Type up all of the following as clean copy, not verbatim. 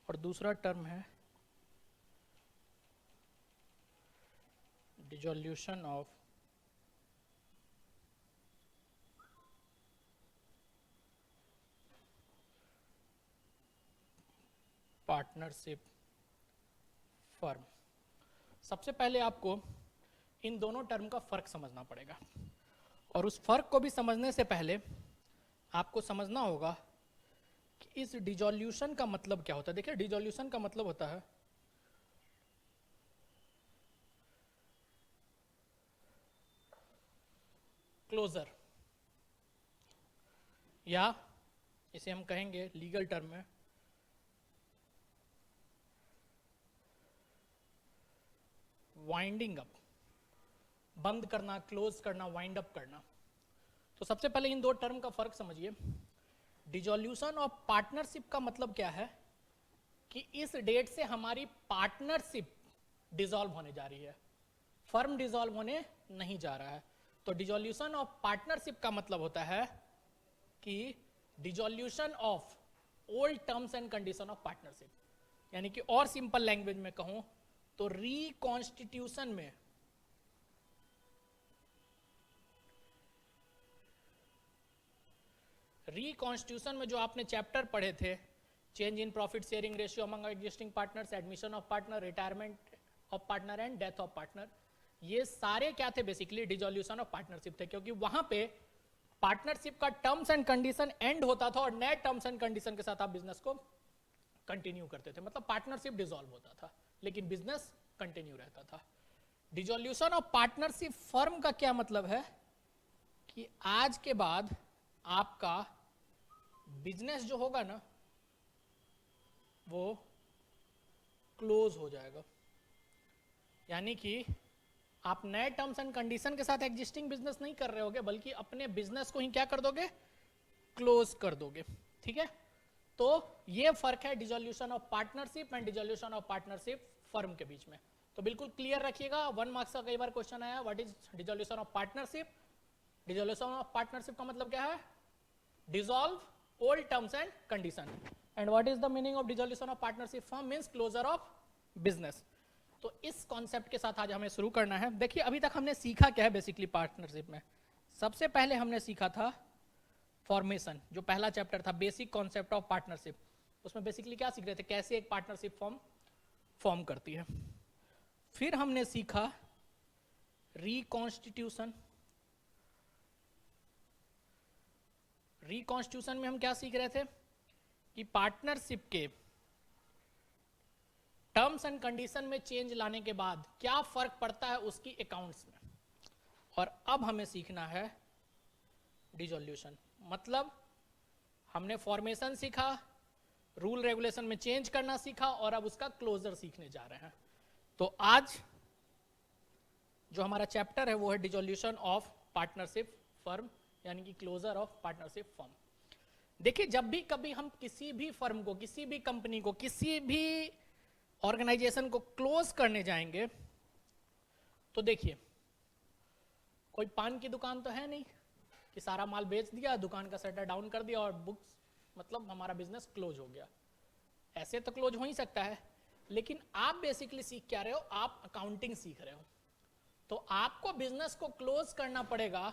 और दूसरा टर्म है डिसोल्यूशन ऑफ पार्टनरशिप फर्म। सबसे पहले आपको इन दोनों टर्म का फर्क समझना पड़ेगा, और उस फर्क को भी समझने से पहले आपको समझना होगा कि इस डिसोल्यूशन का मतलब क्या होता है। देखिए, डिसोल्यूशन का मतलब होता है क्लोजर, या इसे हम कहेंगे लीगल टर्म में वाइंडिंग अप, बंद करना, क्लोज करना, वाइंड अप करना। तो सबसे पहले इन दो टर्म का फर्क समझिए। डिसोल्यूशन ऑफ पार्टनरशिप का मतलब क्या है कि इस डेट से हमारी पार्टनरशिप डिसॉल्व होने जा रही है, फर्म डिसॉल्व होने नहीं जा रहा है। तो डिसोल्यूशन ऑफ पार्टनरशिप का मतलब होता है कि dissolution of old terms and condition of partnership, यानी कि और सिंपल लैंग्वेज में कहूं तो रिकॉन्स्टिट्यूशन में जो आपने चैप्टर पढ़े थे, change in profit sharing ratio among existing partners, admission of partner, retirement of partner and death of partner, ये सारे क्या थे? बेसिकली डिसोल्यूशन ऑफ पार्टनरशिप थे, क्योंकि वहां पे पार्टनरशिप का टर्म्स एंड कंडीशन एंड होता था और नए टर्म्स एंड कंडीशन के साथ आप बिजनेस को कंटिन्यू करते थे। मतलब पार्टनरशिप डिसॉल्व होता था लेकिन बिजनेस कंटिन्यू रहता था। डिसोल्यूशन ऑफ पार्टनरशिप फर्म का क्या मतलब है कि आज के बाद आपका बिजनेस जो होगा ना वो क्लोज हो जाएगा, यानी कि आप नए टर्म्स एंड कंडीशन के साथ एग्जिस्टिंग बिजनेस नहीं कर रहे होगे, बल्कि अपने बिजनेस को ही क्या कर दोगे? क्लोज कर दोगे। ठीक है, तो ये फर्क है dissolution of partnership and dissolution of partnership firm के बीच में। तो बिल्कुल क्लियर रखिएगा, 1 मार्क्स का कई बार क्वेश्चन आया, what is dissolution of partnership? Dissolution of partnership का मतलब क्या है? Dissolve old terms and condition. And what is the meaning of dissolution of partnership firm? Means closure of business. तो इस कॉन्सेप्ट के साथ आज हमें शुरू करना है। देखिए, अभी तक हमने सीखा क्या है बेसिकली पार्टनरशिप में? सबसे पहले हमने सीखा था फॉर्मेशन, जो पहला चैप्टर था, बेसिक कॉन्सेप्ट ऑफ पार्टनरशिप। उसमें बेसिकली क्या सीख रहे थे? कैसे एक पार्टनरशिप फॉर्म करती है। फिर हमने सीखा रिकॉन्स्टिट्यूशन। रिकॉन्स्टिट्यूशन में हम क्या सीख रहे थे कि पार्टनरशिप के टर्म्स एंड कंडीशन में चेंज लाने के बाद क्या फर्क पड़ता है उसकी अकाउंट्स में। और अब हमें सीखना है डिसोल्यूशन। मतलब हमने फॉर्मेशन सीखा, रूल रेगुलेशन में चेंज करना सीखा, और अब उसका क्लोजर सीखने जा रहे हैं। तो आज जो हमारा चैप्टर है वो है डिसोल्यूशन ऑफ पार्टनरशिप फर्म, यानी कि क्लोजर ऑफ पार्टनरशिप फर्म। देखिए, जब भी कभी हम किसी भी फर्म को, किसी भी कंपनी को, किसी भी ऑर्गेनाइजेशन को क्लोज करने जाएंगे तो देखिए, कोई पान की दुकान तो है नहीं कि सारा माल बेच दिया, दुकान का शटर डाउन कर दिया और बुक्स, मतलब हमारा बिजनेस क्लोज हो गया। ऐसे तो क्लोज हो ही सकता है, लेकिन आप बेसिकली सीख क्या रहे हो? आप अकाउंटिंग सीख रहे हो। तो आपको बिजनेस को क्लोज करना पड़ेगा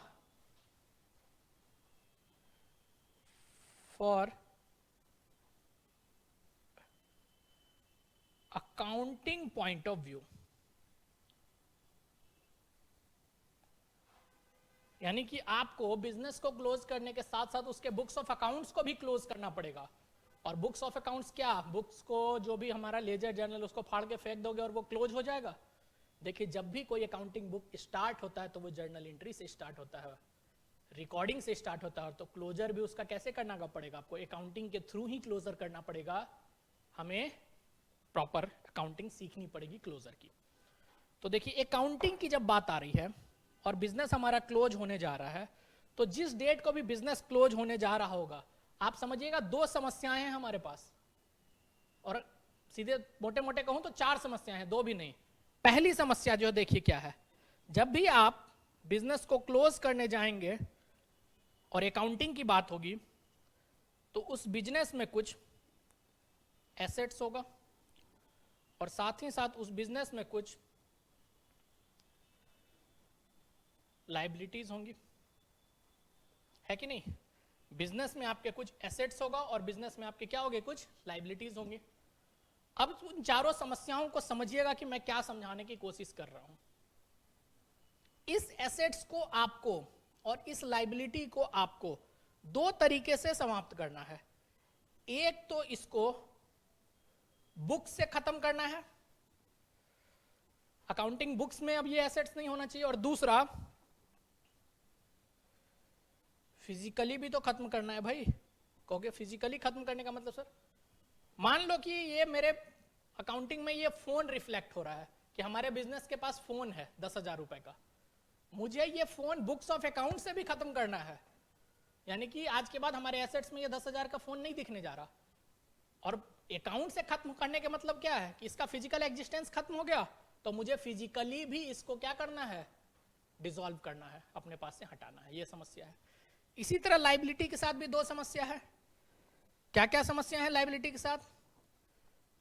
for accounting point of view, यानी कि आपको बिजनेस को क्लोज करने के साथ साथ उसके बुक्स ऑफ अकाउंट्स को भी क्लोज करना पड़ेगा। और बुक्स ऑफ अकाउंट्स क्या? बुक्स को जो भी हमारा लेजर जर्नल, उसको फाड़ के फेंक दोगे और वो क्लोज हो जाएगा? देखिए, जब भी कोई अकाउंटिंग बुक स्टार्ट होता है तो वो जर्नल एंट्री से स्टार्ट होता है, रिकॉर्डिंग से स्टार्ट होता है। तो क्लोजर भी उसका कैसे करना पड़ेगा? आपको अकाउंटिंग के थ्रू ही क्लोजर करना पड़ेगा। हमें प्रॉपर अकाउंटिंग सीखनी पड़ेगी क्लोजर की। तो देखिए, अकाउंटिंग की जब बात आ रही है और बिजनेस हमारा क्लोज होने जा रहा है, तो जिस डेट को भी बिजनेस क्लोज होने जा रहा होगा, आप समझिएगा 2 समस्याएं हैं हमारे पास, और सीधे मोटे मोटे कहूं तो 4 समस्याएं हैं, 2 भी नहीं। पहली समस्या जो देखिए क्या है, जब भी आप बिजनेस को क्लोज करने जाएंगे और अकाउंटिंग की बात होगी तो उस बिजनेस में कुछ एसेट्स होगा और साथ ही साथ उस बिजनेस में कुछ लाइबिलिटीज होंगी, है कि नहीं? बिजनेस में आपके कुछ एसेट्स होगा और बिजनेस में आपके क्या होंगे, कुछ लाइबिलिटीज होंगी। अब उन चारों समस्याओं को समझिएगा कि मैं क्या समझाने की कोशिश कर रहा हूं। इस एसेट्स को आपको और इस लाइबिलिटी को आपको दो तरीके से समाप्त करना है। एक तो इसको बुक से खत्म करना है, अकाउंटिंग बुक्स में अब ये एसेट्स नहीं होना चाहिए, और दूसरा फिजिकली भी तो खत्म करना है भाई। कहोगे फिजिकली खत्म करने का मतलब सर, मान लो कि ये मेरे अकाउंटिंग में ये फोन रिफ्लेक्ट हो रहा है कि हमारे बिजनेस के पास फोन है 10,000 रुपए का, मुझे ये फोन बुक्स ऑफ अकाउंट से भी खत्म करना है। यानी कि आज के बाद हमारे एसेट्स में ये 10,000 का फोन नहीं दिखने जा रहा। और अकाउंट से खत्म करने का मतलब क्या है कि इसका फिजिकल एग्जिस्टेंस खत्म हो गया, तो मुझे फिजिकली भी इसको क्या करना है, डिसॉल्व करना है, अपने पास से हटाना है। ये समस्या है। इसी तरह लाइबिलिटी के साथ भी दो समस्या है। क्या क्या समस्या है लाइबिलिटी के साथ?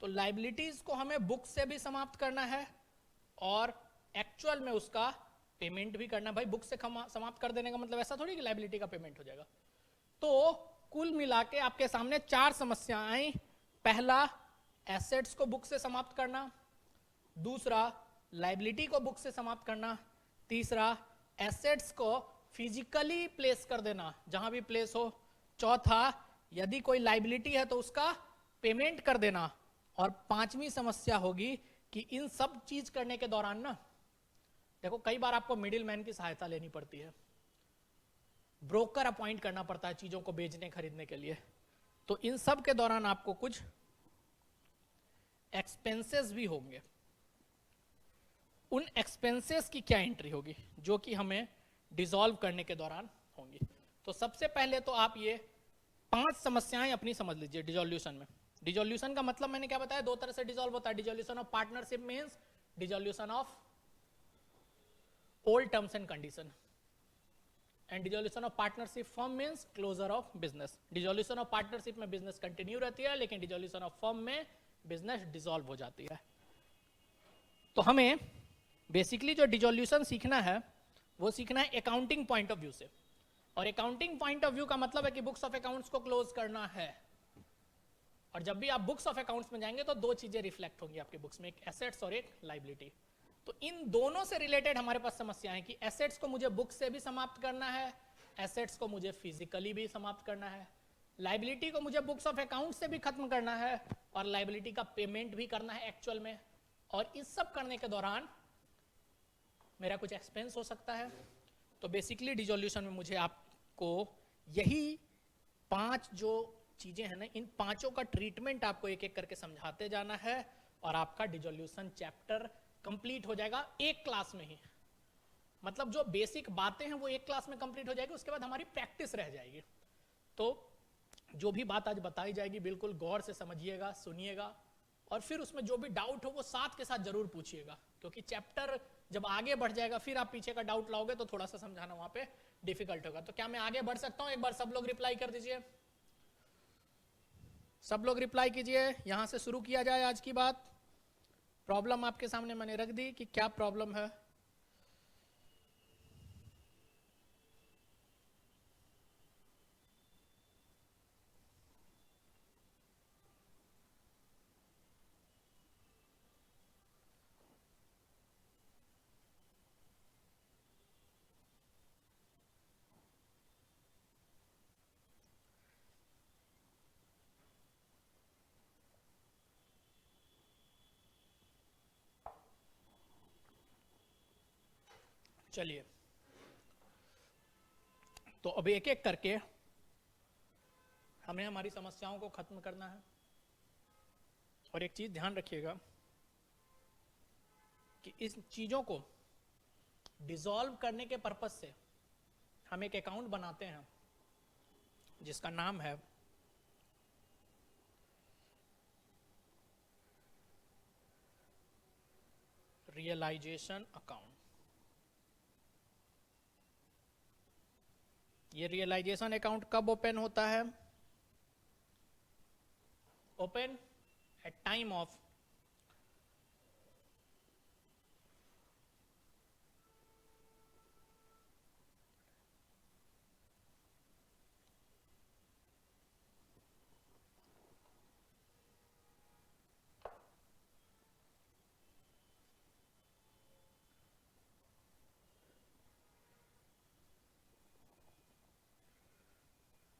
तो लाइबिलिटीज को हमें बुक से भी समाप्त करना है और एक्चुअल में उसका पेमेंट भी करना है। भाई बुक से समाप्त कर देने का मतलब ऐसा थोड़ी कि लाइबिलिटी का पेमेंट हो जाएगा। तो कुल मिला के आपके सामने चार समस्याएं आई। पहला, एसेट्स को बुक से समाप्त करना। दूसरा, लाइबिलिटी को बुक से समाप्त करना। तीसरा, एसेट्स को फिजिकली प्लेस कर देना जहां भी प्लेस हो। चौथा, यदि कोई लाइबिलिटी है तो उसका पेमेंट कर देना। और पांचवी समस्या होगी कि इन सब चीज करने के दौरान ना, देखो कई बार आपको मिडिल मैन की सहायता लेनी पड़ती है, ब्रोकर अपॉइंट करना पड़ता है चीजों को बेचने खरीदने के लिए। तो इन सब के दौरान आपको कुछ एक्सपेंसेस भी होंगे। उन एक्सपेंसेस की क्या एंट्री होगी जो कि हमें डिसॉल्व करने के दौरान होंगी। तो सबसे पहले तो आप ये 5 समस्याएं अपनी समझ लीजिए डिसॉल्यूशन में। डिसॉल्यूशन का मतलब मैंने क्या बताया, दो तरह से डिसॉल्व होता है। Dissolution of partnership means dissolution of old terms and condition, and dissolution of partnership firm means closure of business. Dissolution of partnership में बिजनेस कंटिन्यू रहती है, लेकिन डिसॉल्यूशन ऑफ फर्म में बिजनेस डिसॉल्व हो जाती है। तो हमें बेसिकली जो डिसॉल्यूशन सीखना है वो सीखना है अकाउंटिंग पॉइंट ऑफ व्यू से। और अकाउंटिंग पॉइंट ऑफ व्यू का मतलब है कि बुक्स ऑफ अकाउंट्स को क्लोज करना है। और जब भी आप बुक्स ऑफ अकाउंट्स में जाएंगे तो दो चीजें रिफ्लेक्ट होंगी आपके बुक्स में, एक एसेट्स और एक लाइबिलिटी। तो इन दोनों से रिलेटेड हमारे पास समस्याएं कि एसेट्स को मुझे बुक से भी समाप्त करना है, एसेट्स को मुझे फिजिकली भी समाप्त करना है, लाइबिलिटी को मुझे बुक्स ऑफ अकाउंट से भी खत्म करना है, और लाइबिलिटी का पेमेंट भी करना है एक्चुअल में। और इस सब करने के दौरान मेरा कुछ एक्सपेंस हो सकता है। तो बेसिकली डिसॉल्यूशन में मुझे आपको यही 5 जो चीजें हैं ना, इन पांचों का ट्रीटमेंट आपको एक एक करके समझाते जाना है, और आपका डिसॉल्यूशन चैप्टर कंप्लीट हो जाएगा एक क्लास में ही। मतलब जो बेसिक बातें हैं वो एक क्लास में कंप्लीट हो जाएगी, उसके बाद हमारी प्रैक्टिस रह जाएगी। तो जो भी बात आज बताई जाएगी बिल्कुल गौर से समझिएगा, सुनिएगा, और फिर उसमें जो भी डाउट हो वो साथ के साथ जरूर पूछिएगा, क्योंकि चैप्टर जब आगे बढ़ जाएगा फिर आप पीछे का डाउट लाओगे तो थोड़ा सा समझाना वहां पे डिफिकल्ट होगा। तो क्या मैं आगे बढ़ सकता हूं? एक बार सब लोग रिप्लाई कर दीजिए, सब लोग रिप्लाई कीजिए। यहां से शुरू किया जाए आज की बात। प्रॉब्लम आपके सामने मैंने रख दी कि क्या प्रॉब्लम है। चलिए, तो अब एक एक करके हमें हमारी समस्याओं को खत्म करना है। और एक चीज ध्यान रखिएगा कि इस चीजों को डिसॉल्व करने के पर्पज से हम एक अकाउंट बनाते हैं जिसका नाम है रियलाइजेशन अकाउंट। ये रियलाइजेशन अकाउंट कब ओपन होता है? Open at time of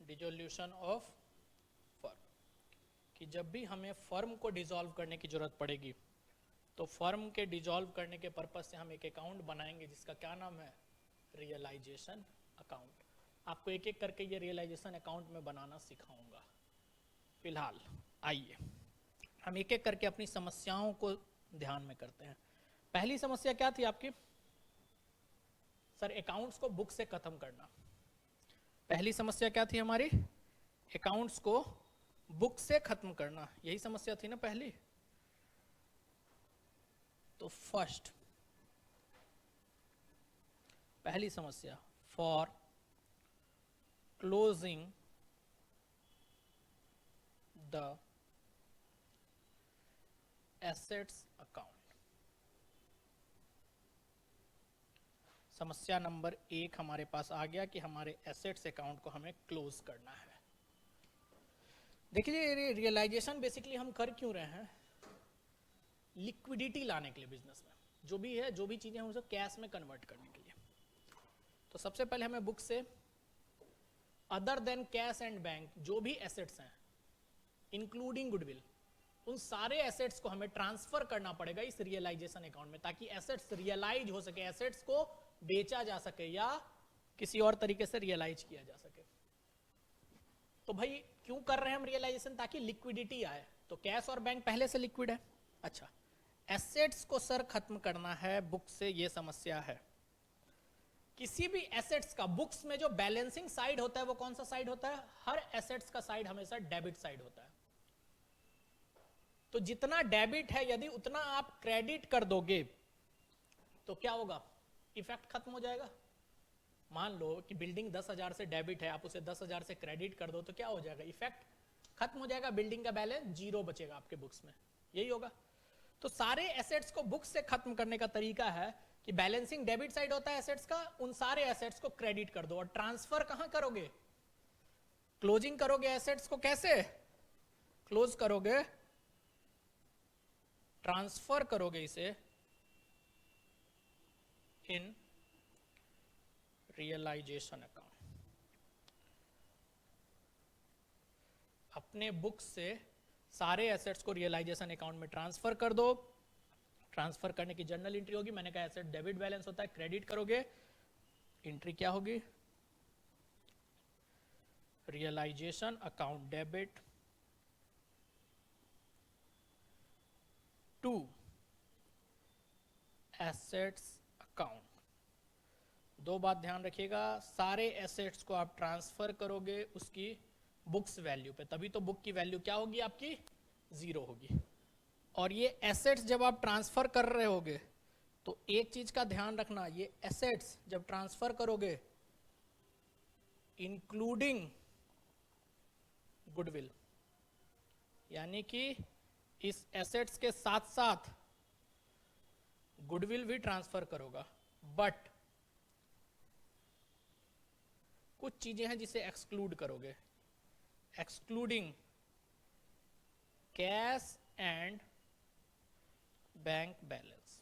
dissolution of firm, कि जब भी हमें फर्म को डिसॉल्व करने की जरूरत पड़ेगी तो फर्म के डिसॉल्व करने के पर्पज से हम एक अकाउंट बनाएंगे जिसका क्या नाम है, रियलाइजेशन अकाउंट। आपको एक एक करके ये रियलाइजेशन अकाउंट में बनाना सिखाऊंगा। फिलहाल आइए हम एक एक करके अपनी समस्याओं को ध्यान में करते हैं। पहली समस्या क्या थी आपकी? सर अकाउंट्स को बुक से खत्म करना। पहली समस्या क्या थी हमारी? अकाउंट्स को बुक से खत्म करना, यही समस्या थी ना पहली। तो फर्स्ट, पहली समस्या, for closing the assets account. समस्या नंबर 1 हमारे पास आ गया कि हमारे एसेट्स अकाउंट को हमें क्लोज करना है। देखिए रियलाइजेशन बेसिकली हम कर क्यों रहे हैं? लिक्विडिटी लाने के लिए बिजनेस में, जो भी है, जो भी चीजें हैं उसे कैश में कन्वर्ट करने के लिए। तो सबसे पहले हमें बुक से other than cash and bank जो भी एसेट्स हैं इंक्लूडिंग गुडविल, उन सारे एसेट्स को हमें ट्रांसफर करना पड़ेगा इस रियलाइजेशन अकाउंट में, ताकि एसेट्स रियलाइज हो सके, एसेट्स को बेचा जा सके या किसी और तरीके से रियलाइज किया जा सके। तो भाई क्यों कर रहे हैं हम रियलाइजेशन? ताकि लिक्विडिटी आए। तो कैश और बैंक पहले से लिक्विड है। अच्छा, एसेट्स को सर खत्म करना है बुक से, ये समस्या है। किसी भी एसेट्स का बुक्स में जो बैलेंसिंग साइड होता है वो कौन सा साइड होता है? हर एसेट्स का साइड हमेशा डेबिट साइड होता है। तो जितना डेबिट है यदि उतना आप क्रेडिट कर दोगे तो क्या होगा? इफेक्ट खत्म हो जाएगा। मान लो कि बिल्डिंग 10,000 से डेबिट है, आप उसे 10,000 से क्रेडिट कर दो तो क्या हो जाएगा? इफेक्ट खत्म हो जाएगा, बिल्डिंग का बैलेंस 0 बचेगा आपके बुक्स में, यही होगा। तो सारे एसेट्स को बुक से खत्म करने का तरीका है कि बैलेंसिंग डेबिट साइड होता है एसेट्स का, उन सारे एसेट्स को क्रेडिट कर दो। और ट्रांसफर कहां करोगे? क्लोजिंग करोगे एसेट्स को। कैसे क्लोज करोगे? ट्रांसफर करोगे इसे इन रियलाइजेशन अकाउंट। अपने बुक से सारे एसेट्स को रियलाइजेशन अकाउंट में ट्रांसफर कर दो। ट्रांसफर करने की जर्नल एंट्री होगी, मैंने कहा एसेट डेबिट बैलेंस होता है, क्रेडिट करोगे, एंट्री क्या होगी? Realisation account debit to assets account. दो बात ध्यान रखिएगा, सारे एसेट्स को आप ट्रांसफर करोगे उसकी बुक्स वैल्यू पे, तभी तो बुक की वैल्यू क्या होगी आपकी? 0 होगी। और ये एसेट्स जब आप ट्रांसफर कर रहे होगे तो एक चीज का ध्यान रखना, ये एसेट्स जब ट्रांसफर करोगे इंक्लूडिंग गुडविल, यानी कि इस एसेट्स के साथ साथ गुडविल भी ट्रांसफर करोगा। बट कुछ चीजें हैं जिसे एक्सक्लूड करोगे, excluding cash and bank balance.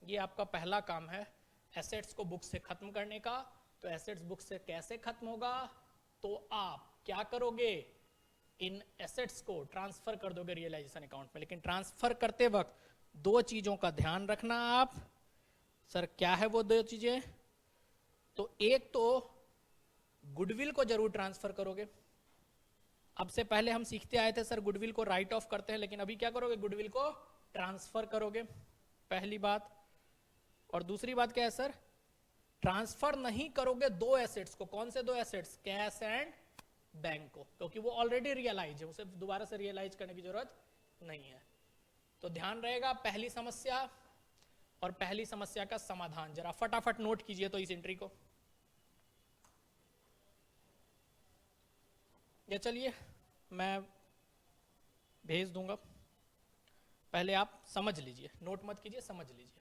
ये आपका पहला काम है एसेट्स को बुक से खत्म करने का। तो एसेट्स बुक से कैसे खत्म होगा? तो आप क्या करोगे? इन एसेट्स को ट्रांसफर कर दोगे रियलाइजेशन अकाउंट में। लेकिन ट्रांसफर करते वक्त दो चीजों का ध्यान रखना आप। सर क्या है वो दो चीजें? तो एक तो गुडविल को जरूर ट्रांसफर करोगे। अब से पहले हम सीखते आए थे सर गुडविल को राइट ऑफ करते हैं, लेकिन अभी क्या करोगे? गुडविल को ट्रांसफर करोगे, पहली बात। और दूसरी बात क्या है सर? ट्रांसफर नहीं करोगे दो एसेट्स को। कौन से दो एसेट्स? कैश एंड बैंक को, क्योंकि वो ऑलरेडी रियलाइज है, उसे दोबारा से रियलाइज करने की जरूरत नहीं है। तो ध्यान रहेगा पहली समस्या और पहली समस्या का समाधान जरा फटाफट नोट कीजिए तो इस एंट्री को। या चलिए मैं भेज दूंगा, पहले आप समझ लीजिए, नोट मत कीजिए, समझ लीजिए।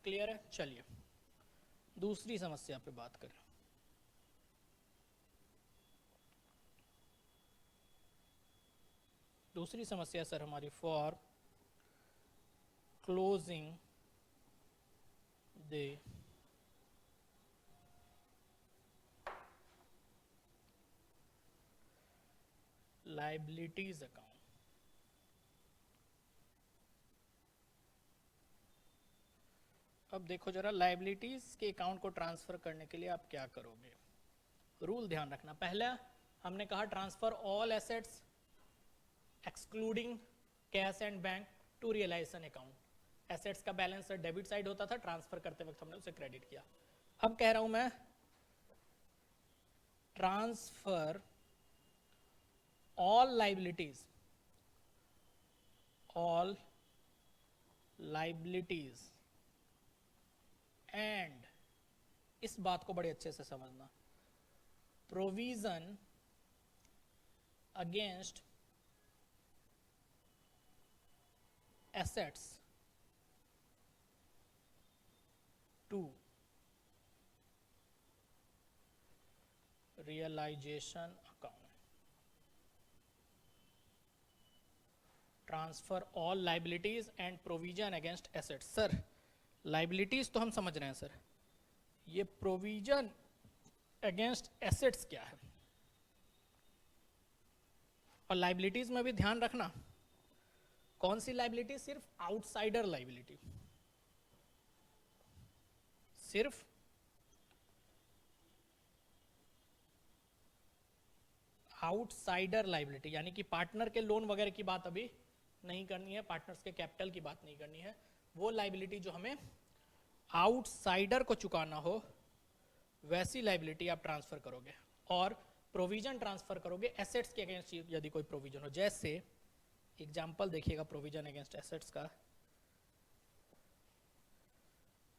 क्लियर है? चलिए दूसरी समस्या पे बात करें। दूसरी समस्या सर हमारी for closing the liabilities account. अब देखो जरा, लाइबिलिटीज के अकाउंट को ट्रांसफर करने के लिए आप क्या करोगे। रूल ध्यान रखना, पहला हमने कहा transfer all assets excluding cash and bank to realisation account. Assets का बैलेंस डेबिट साइड होता था, ट्रांसफर करते वक्त हमने उसे क्रेडिट किया। अब कह रहा हूं मैं ट्रांसफर ऑल लाइबिलिटीज एंड, इस बात को बड़े अच्छे से समझना, provision against assets to realisation account. Transfer all liabilities and provision against assets. Sir liabilities तो हम समझ रहे हैं सर, ये प्रोविजन अगेंस्ट एसेट्स क्या है? और लाइबिलिटीज में भी ध्यान रखना, कौन सी लाइबिलिटी? सिर्फ आउटसाइडर लाइबिलिटी, सिर्फ आउटसाइडर लाइबिलिटी, यानी कि पार्टनर के लोन वगैरह की बात अभी नहीं करनी है, पार्टनर्स के कैपिटल की बात नहीं करनी है। वो लाइबिलिटी जो हमें आउटसाइडर को चुकाना हो, वैसी लाइबिलिटी आप ट्रांसफर करोगे। और प्रोविजन ट्रांसफर करोगे एसेट्स के अगेंस्ट, यदि कोई प्रोविजन हो। जैसे एग्जांपल देखिएगा प्रोविजन अगेंस्ट एसेट्स का,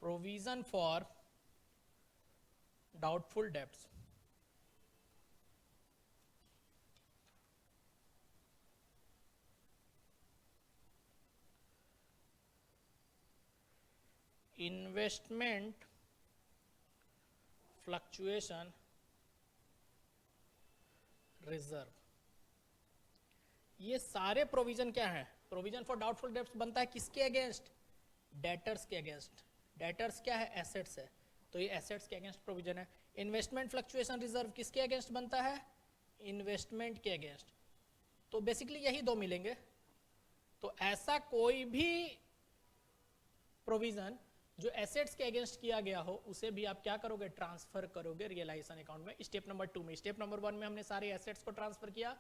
provision for doubtful debts. Investment fluctuation reserve. ये सारे प्रोविजन क्या है? प्रोविजन फॉर डाउटफुल डेब्ट्स बनता है किसके अगेंस्ट? डेटर्स के अगेंस्ट। डेटर्स क्या है? एसेट्स है, तो ये एसेट्स के अगेंस्ट प्रोविजन है। इन्वेस्टमेंट फ्लक्चुएशन रिजर्व किसके अगेंस्ट बनता है? इन्वेस्टमेंट के अगेंस्ट। तो बेसिकली यही दो मिलेंगे। तो ऐसा कोई भी प्रोविजन जो एसेट्स के अगेंस्ट किया गया हो, उसे भी आप क्या करोगे? ट्रांसफर करोगे रियलाइजेशन अकाउंट में, स्टेप नंबर 2 में। स्टेप नंबर 1 में हमने सारे एसेट्स को ट्रांसफर किया,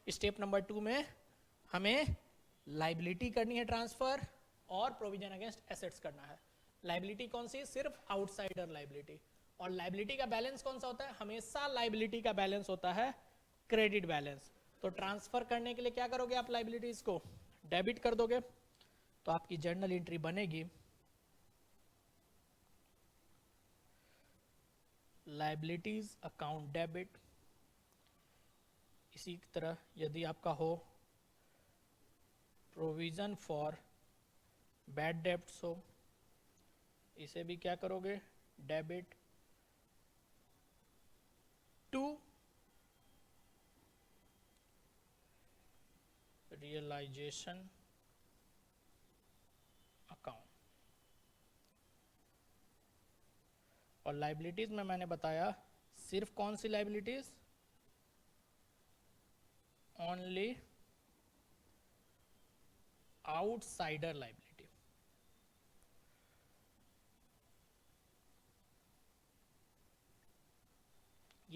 स्टेप नंबर 2 में हमें लाइबिलिटी करनी है ट्रांसफर और प्रोविजन अगेंस्ट एसेट्स करना है। लाइबिलिटी कौन सी? सिर्फ आउटसाइडर लाइबिलिटी। और लाइबिलिटी का बैलेंस कौन सा होता है? हमेशा लाइबिलिटी का बैलेंस होता है क्रेडिट बैलेंस। तो ट्रांसफर करने के लिए क्या करोगे आप? लाइबिलिटीज को डेबिट कर दोगे, तो आपकी जर्नल एंट्री बनेगी लाइबिलिटीज अकाउंट डेबिट। इसी तरह यदि आपका हो प्रोविजन फॉर बैड डेब्ट्स हो, इसे भी क्या करोगे? Debit to realisation account. और लाइबिलिटीज में मैंने बताया सिर्फ कौन सी लाइबिलिटीज? Only outsider liability.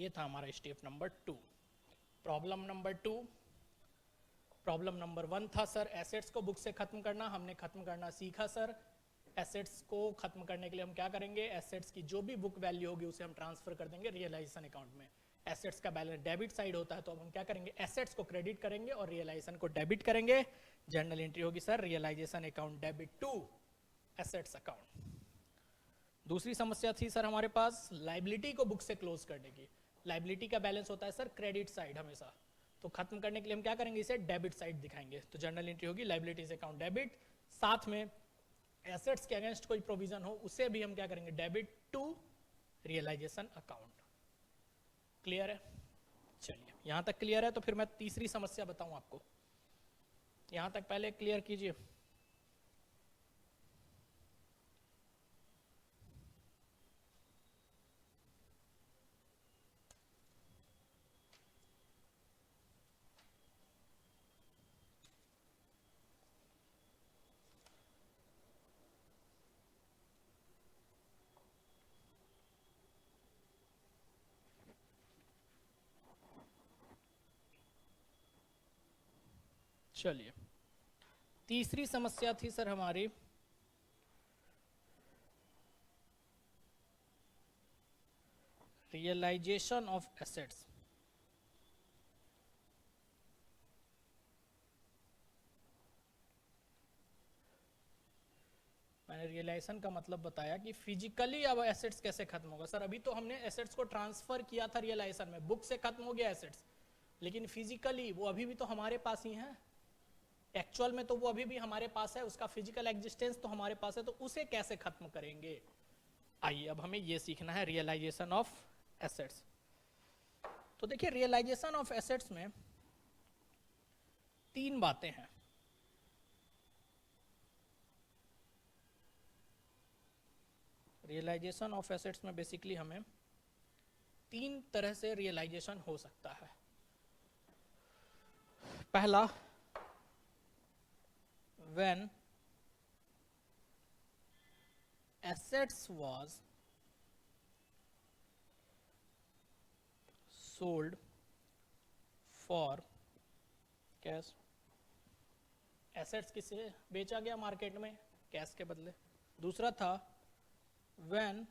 ये था हमारा step number 2। Problem number 2, problem number 1 था सर एसेट्स को बुक से खत्म करना, हमने खत्म करना सीखा सर। एसेट्स को खत्म करने के लिए हम क्या करेंगे, एसेट्स की जो भी बुक वैल्यू होगी उसे हम ट्रांसफर कर देंगे रियलाइजेशन अकाउंट में। एसेट्स का बैलेंस डेबिट साइड होता है, तो अब हम क्या करेंगे, एसेट्स को क्रेडिट करेंगे और रियलाइजेशन को डेबिट करेंगे। जर्नल एंट्री होगी sir realisation account debit to assets account. दूसरी समस्या थी सर हमारे पास लाइबिलिटी को बुक से क्लोज करने की। लाइबिलिटी का बैलेंस होता है सर क्रेडिट साइड हमेशा, तो खत्म करने के लिए हम क्या करेंगे, इसे डेबिट साइड दिखाएंगे। तो जर्नल एंट्री होगी लाइबिलिटीज अकाउंट डेबिट, साथ में एसेट्स के अगेंस्ट कोई प्रोविजन हो उसे भी हम क्या करेंगे, debit to realisation account. Clear है? चलिए यहां तक क्लियर है, तो फिर मैं तीसरी समस्या बताऊं आपको। यहां तक पहले क्लियर कीजिए। चलिए तीसरी समस्या थी सर हमारी रियलाइजेशन ऑफ एसेट्स। मैंने रियलाइजेशन का मतलब बताया कि फिजिकली अब एसेट्स कैसे खत्म होगा। सर अभी तो हमने एसेट्स को ट्रांसफर किया था रियलाइजेशन में, बुक से खत्म हो गया एसेट्स, लेकिन फिजिकली वो अभी भी तो हमारे पास ही है, एक्चुअल में तो वो अभी भी हमारे पास है, उसका फिजिकल एग्जिस्टेंस तो हमारे पास है, तो उसे कैसे खत्म करेंगे। आइए अब हमें ये सीखना है रियलाइजेशन ऑफ एसेट्स। तो देखिए रियलाइजेशन ऑफ एसेट्स में 3 बातें हैं। रियलाइजेशन ऑफ एसेट्स में बेसिकली हमें 3 तरह से रियलाइजेशन हो सकता है। पहला, when assets was sold for cash। Assets किसे बेचा गया मार्केट में, कैश के बदले। दूसरा था when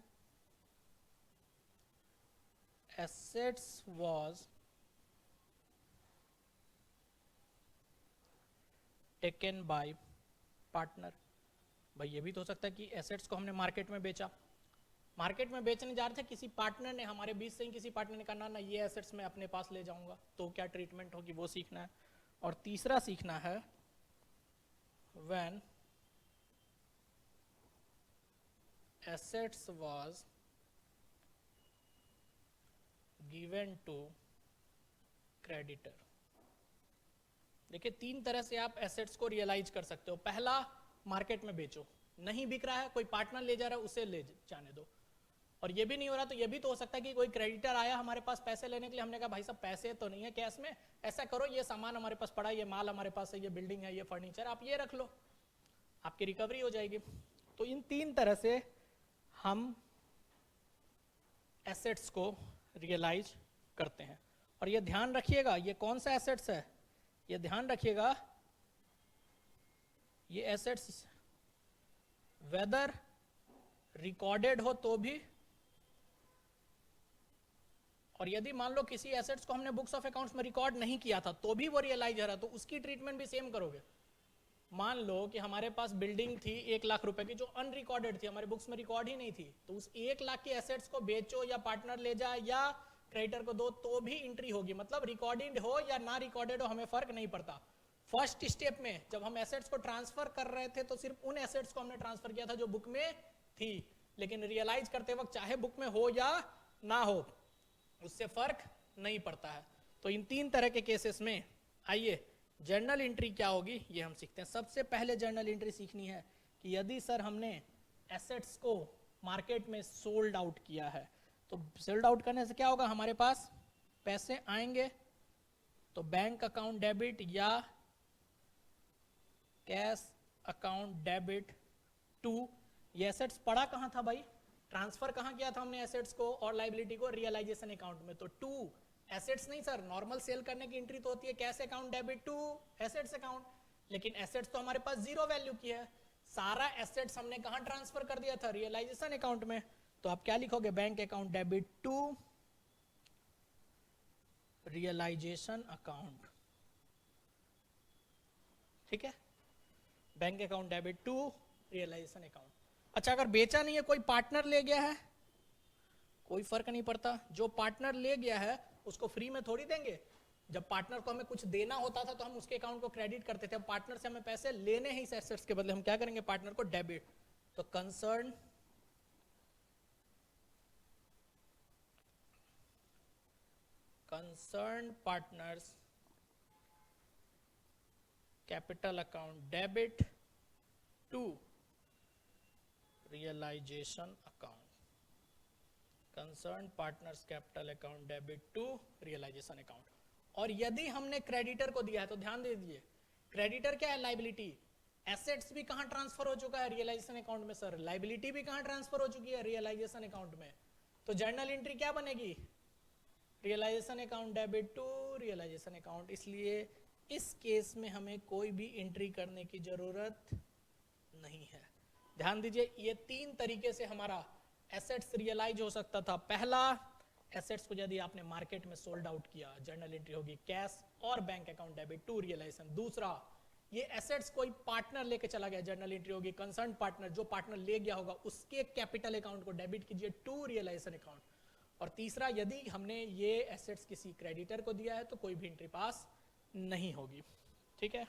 assets was taken by partner. भाई ये भी तो हो सकता है कि एसेट्स को हमने मार्केट में बेचा, मार्केट में बेचने जा रहे थे, किसी पार्टनर ने, हमारे बीच से ही किसी पार्टनर ने कहा ना ये एसेट्स मैं अपने पास ले जाऊंगा, तो क्या ट्रीटमेंट होगी वो सीखना है। और तीसरा सीखना है when assets was given to creditor. देखिए 3 तरह से आप एसेट्स को रियलाइज कर सकते हो। पहला, मार्केट में बेचो, नहीं बिक रहा है, कोई पार्टनर ले जा रहा है, उसे ले जाने दो। और ये भी नहीं हो रहा तो ये भी तो हो सकता है कि कोई क्रेडिटर आया हमारे पास पैसे लेने के लिए, हमने कहा भाई साहब पैसे तो नहीं है कैश में, ऐसा करो ये सामान हमारे पास पड़ा है, ये माल हमारे पास है, ये बिल्डिंग है, ये फर्नीचर, आप ये रख लो, आपकी रिकवरी हो जाएगी। तो इन 3 तरह से हम एसेट्स को रियलाइज करते हैं। और ये ध्यान रखिएगा, ये कौन सा एसेट्स है, ये ध्यान रखिएगा, ये एसेट्स वेदर रिकॉर्डेड हो तो भी, और यदि मान लो किसी एसेट्स को हमने बुक्स ऑफ अकाउंट्स में रिकॉर्ड नहीं किया था तो भी वो रियलाइज हो रहा, तो उसकी ट्रीटमेंट भी सेम करोगे। मान लो कि हमारे पास बिल्डिंग थी 1 लाख रुपए की जो अनरिकॉर्डेड थी, हमारे बुक्स में रिकॉर्ड ही नहीं थी, तो उस 1 लाख की एसेट्स को बेचो या पार्टनर ले जाए या क्रेडिटर को दो तो भी एंट्री होगी। मतलब रिकॉर्डेड हो या ना रिकॉर्डेड हो हमें फर्क नहीं पड़ता। फर्स्ट स्टेप में जब हम एसेट्स को ट्रांसफर कर रहे थे तो सिर्फ उन एसेट्स को हमने ट्रांसफर किया था जो बुक में थी, लेकिन रियलाइज करते वक्त चाहे बुक में हो या ना हो उससे फर्क नहीं पड़ता है। तो इन 3 तरह के केसेस में आइए जर्नल एंट्री क्या होगी ये हम सीखते हैं। सबसे पहले जर्नल एंट्री सीखनी है कि यदि सर हमने एसेट्स को मार्केट में सोल्ड आउट किया है, तो सोल्ड आउट करने से क्या होगा, हमारे पास पैसे आएंगे, तो बैंक अकाउंट डेबिट या कैश अकाउंट डेबिट टू, ये एसेट्स पड़ा कहां था भाई, ट्रांसफर कहाँ किया था हमने एसेट्स को और लाइबिलिटी को? रियलाइजेशन अकाउंट में। तो टू एसेट्स नहीं सर, नॉर्मल सेल करने की एंट्री तो होती है cash account debit to assets account, लेकिन एसेट्स तो हमारे पास जीरो वैल्यू की है, सारा एसेट्स हमने कहाँ ट्रांसफर कर दिया था? रियलाइजेशन अकाउंट में। तो आप क्या लिखोगे? Bank account debit to realisation account, ठीक है, bank account debit to realisation account. अच्छा, अगर बेचा नहीं है, कोई पार्टनर ले गया है, कोई फर्क नहीं पड़ता, जो पार्टनर ले गया है उसको फ्री में थोड़ी देंगे। जब पार्टनर को हमें कुछ देना होता था तो हम उसके अकाउंट को क्रेडिट करते थे, अब पार्टनर से हमें पैसे लेने हैं इस एसेट्स के बदले, हम क्या करेंगे? पार्टनर को डेबिट। तो concern partners capital account debit to realisation account, concern partners capital account debit to realisation account. और यदि हमने क्रेडिटर को दिया है तो ध्यान दे दीजिए, क्रेडिटर क्या है? लाइबिलिटी। एसेट्स भी कहां ट्रांसफर हो चुका है? रियलाइजेशन अकाउंट में सर। लाइबिलिटी भी कहां ट्रांसफर हो चुकी है? रियलाइजेशन अकाउंट में। तो जर्नल एंट्री क्या बनेगी? Realisation account debit to realisation account. इसलिए इस केस में हमें कोई भी एंट्री करने की जरूरत नहीं है। ध्यान दीजिए, ये तीन तरीके से हमारा एसेट्स रियलाइज हो सकता था। पहला, एसेट्स को यदि आपने मार्केट में सोल्ड आउट किया, जर्नल एंट्री होगी कैश और bank account debit to realisation. दूसरा, ये एसेट्स कोई पार्टनर लेके चला गया, जर्नल एंट्री होगी कंसर्न पार्टनर, जो पार्टनर ले गया होगा उसके कैपिटल अकाउंट को डेबिट कीजिए टू रियलाइजेशन अकाउंट। और तीसरा, यदि हमने ये एसेट्स किसी क्रेडिटर को दिया है तो कोई भी एंट्री पास नहीं होगी, ठीक है।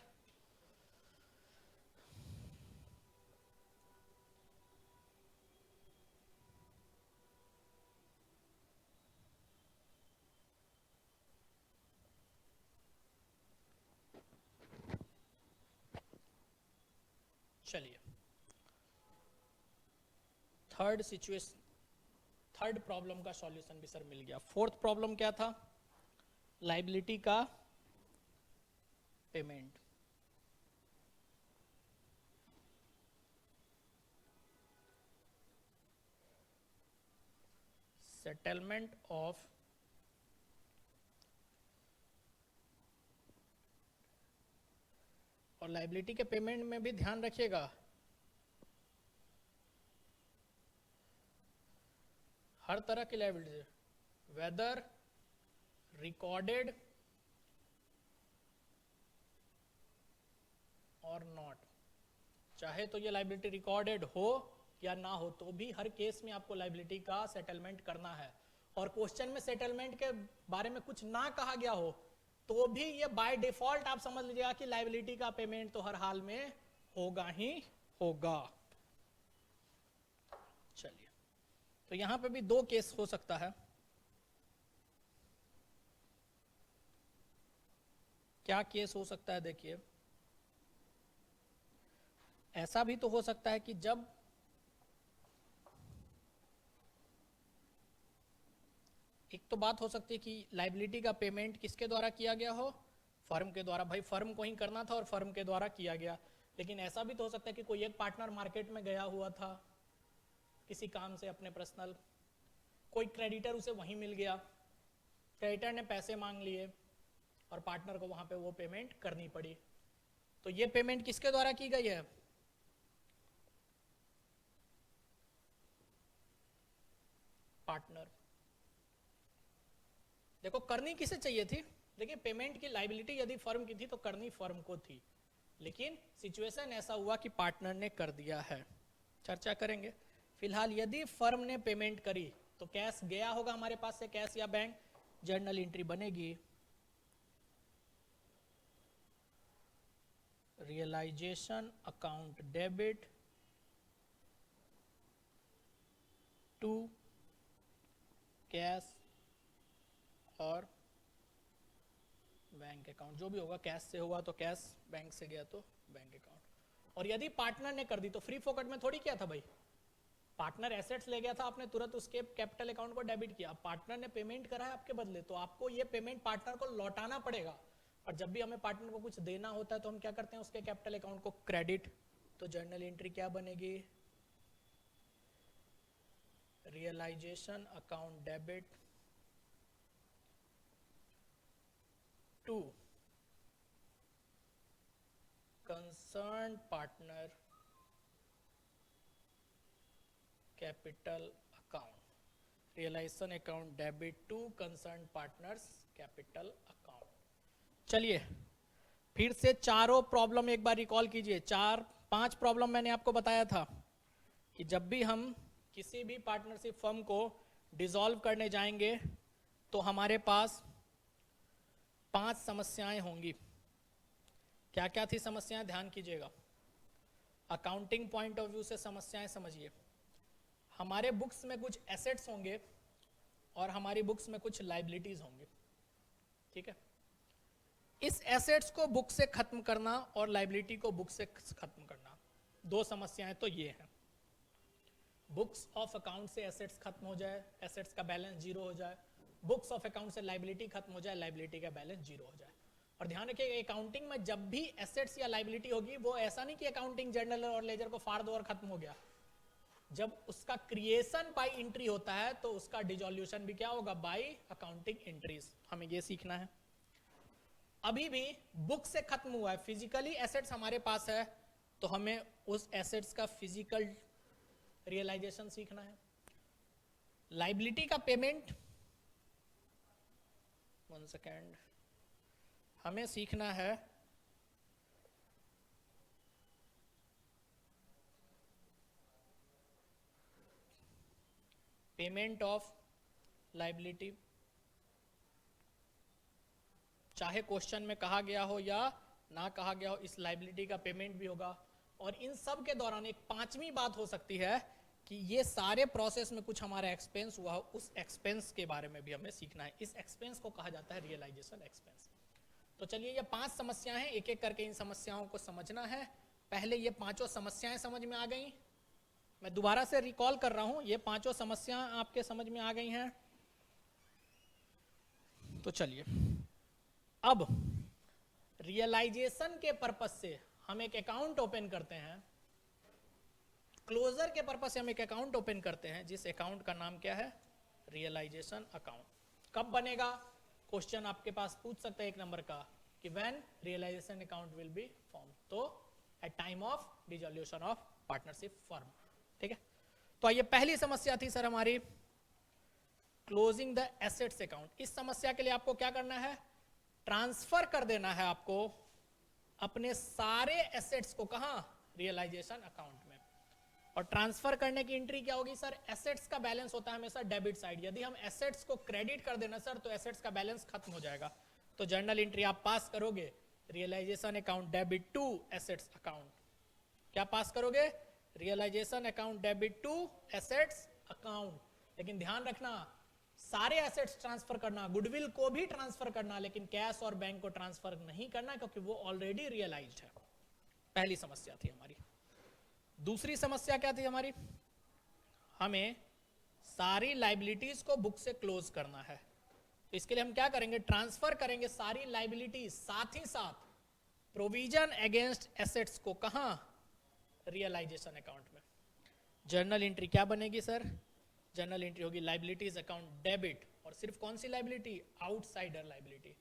चलिए, थर्ड प्रॉब्लम का सॉल्यूशन भी सर मिल गया। फोर्थ प्रॉब्लम क्या था? लाइबिलिटी का पेमेंट। सेटलमेंट ऑफ और लाइबिलिटी के पेमेंट में भी ध्यान रखिएगा, हर तरह की लाइबिलिटी, वेदर रिकॉर्डेड और नॉट, चाहे तो ये लाइबिलिटी रिकॉर्डेड हो या ना हो, तो भी हर केस में आपको लाइबिलिटी का सेटलमेंट करना है। और क्वेश्चन में सेटलमेंट के बारे में कुछ ना कहा गया हो तो भी ये बाय डिफॉल्ट आप समझ लीजिएगा कि लाइबिलिटी का पेमेंट तो हर हाल में होगा ही होगा। चलिए, तो यहां पे भी दो केस हो सकता है। क्या केस हो सकता है? देखिए, ऐसा भी तो हो सकता है कि जब एक तो बात हो सकती है कि लाइबिलिटी का पेमेंट किसके द्वारा किया गया हो? फर्म के द्वारा। भाई फर्म को ही करना था और फर्म के द्वारा किया गया। लेकिन ऐसा भी तो हो सकता है कि कोई एक पार्टनर मार्केट में गया हुआ था किसी काम से अपने पर्सनल, कोई क्रेडिटर उसे वहीं मिल गया, क्रेडिटर ने पैसे मांग लिए और पार्टनर को वहां पे वो पेमेंट करनी पड़ी। तो ये पेमेंट किसके द्वारा की गई है? पार्टनर। देखो, करनी किसे चाहिए थी? देखिए, पेमेंट की लाइबिलिटी यदि फर्म की थी तो करनी फर्म को थी, लेकिन सिचुएशन ऐसा हुआ कि पार्टनर ने कर दिया है। चर्चा करेंगे। फिलहाल यदि फर्म ने पेमेंट करी तो कैश गया होगा हमारे पास से, कैश या बैंक, जर्नल एंट्री बनेगी realisation account debit to cash और बैंक अकाउंट। जो भी होगा, कैश से हुआ तो कैश, बैंक से गया तो बैंक अकाउंट। और यदि पार्टनर ने कर दी तो फ्री फोकट में थोड़ी किया था भाई, पार्टनर एसेट्स ले गया था, आपने तुरंत उसके कैपिटल अकाउंट को डेबिट किया। पार्टनर ने पेमेंट करा है आपके बदले, तो आपको ये पेमेंट पार्टनर को लौटाना पड़ेगा। और जब भी हमें पार्टनर को कुछ देना होता है तो हम क्या करते हैं? उसके कैपिटल अकाउंट को क्रेडिट। तो जर्नल एंट्री क्या बनेगी? Realisation account debit to concern partner capital account, realisation account debit to concern partners capital account. चलिए फिर से चारों प्रॉब्लम एक बार रिकॉल कीजिए। 4-5 प्रॉब्लम मैंने आपको बताया था कि जब भी हम किसी भी पार्टनरशिप फर्म को डिसॉल्व करने जाएंगे तो हमारे पास 5 समस्याएं होंगी। क्या क्या थी समस्याएं, ध्यान कीजिएगा। अकाउंटिंग पॉइंट ऑफ व्यू से समस्याएं समझिए। हमारे बुक्स में कुछ एसेट्स होंगे और हमारी बुक्स में कुछ लाइबिलिटीज होंगे, ठीक है। इस एसेट्स को बुक से खत्म करना और लाइबिलिटी को बुक से खत्म करना, 2 समस्याएं तो ये हैं। बुक्स ऑफ अकाउंट से एसेट्स खत्म हो जाए, एसेट्स का बैलेंस जीरो हो जाए, बुक्स ऑफ अकाउंट से लाइबिलिटी खत्म हो जाए, लाइबिलिटी का बैलेंस जीरो हो जाए। और ध्यान रखिए अकाउंटिंग में जब भी एसेट्स या लाइबिलिटी होगी, वो ऐसा नहीं कि अकाउंटिंग जर्नल और लेजर को फाड़ दो और खत्म हो गया। जब उसका क्रिएशन बाय एंट्री होता है तो उसका डिसॉल्यूशन भी क्या होगा, बाय अकाउंटिंग एंट्रीज। हमें ये सीखना है। अभी भी बुक से खत्म हुआ है, फिजिकली एसेट्स हमारे पास है, तो हमें उस एसेट्स का फिजिकल रियलाइजेशन सीखना है। लाइबिलिटी का पेमेंट, 1 सेकेंड, हमें सीखना है पेमेंट ऑफ लाइबिलिटी। चाहे क्वेश्चन में कहा गया हो या ना कहा गया हो, इस लाइबिलिटी का पेमेंट भी होगा। और इन सब के दौरान एक 5वीं बात हो सकती है कि ये सारे प्रोसेस में कुछ हमारा एक्सपेंस हुआ हो, उस एक्सपेंस के बारे में भी हमें सीखना है। इस एक्सपेंस को कहा जाता है रियलाइजेशन एक्सपेंस। तो चलिए ये 5 समस्याएं हैं, एक एक करके इन समस्याओं को समझना है। पहले ये 5 समस्याएं समझ में आ गई। मैं दोबारा से रिकॉल कर रहा हूं, ये 5 समस्याएं आपके समझ में आ गई हैं। तो चलिए अब रियलाइजेशन के पर्पस से हम एक अकाउंट ओपन करते हैं, क्लोजर के पर्पस से हम एक अकाउंट ओपन करते हैं, जिस अकाउंट का नाम क्या है, रियलाइजेशन अकाउंट। कब बनेगा, क्वेश्चन आपके पास पूछ सकते हैं 1 नंबर का कि when realisation account will be form, तो at time of dissolution of partnership firm, ठीक है। तो ये पहली समस्या थी सर हमारी, क्लोजिंग द एसेट्स अकाउंट। इस समस्या के लिए आपको क्या करना है, ट्रांसफर कर देना है आपको अपने सारे एसेट्स को, कहां, रियलाइजेशन अकाउंट में। और ट्रांसफर करने की एंट्री क्या होगी सर, एसेट्स का बैलेंस होता है हमेशा डेबिट साइड। यदि हम एसेट्स को क्रेडिट कर देना सर, तो एसेट्स का बैलेंस खत्म हो जाएगा। तो जर्नल एंट्री आप पास करोगे, realisation account debit to assets account. क्या पास करोगे, realisation account debit to assets account. लेकिन ध्यान रखना, सारे एसेट्स ट्रांसफर करना, गुडविल को भी ट्रांसफर करना, लेकिन कैश और बैंक को ट्रांसफर नहीं करना, क्योंकि वो ऑलरेडी रियलाइज्ड है। पहली समस्या थी हमारी। दूसरी समस्या क्या थी हमारी, हमें सारी लाइबिलिटीज को बुक से क्लोज करना है। तो इसके लिए हम क्या करेंगे, ट्रांसफर करेंगे सारी लाइबिलिटीज, साथ ही साथ प्रोविजन अगेंस्ट एसेट्स को कहां, रियलाइजेशन अकाउंट में। जर्नल एंट्री क्या बनेगी सर, जर्नल एंट्री होगी लाइबिलिटीज अकाउंट डेबिट, और सिर्फ कौन सी liability, outsider liability,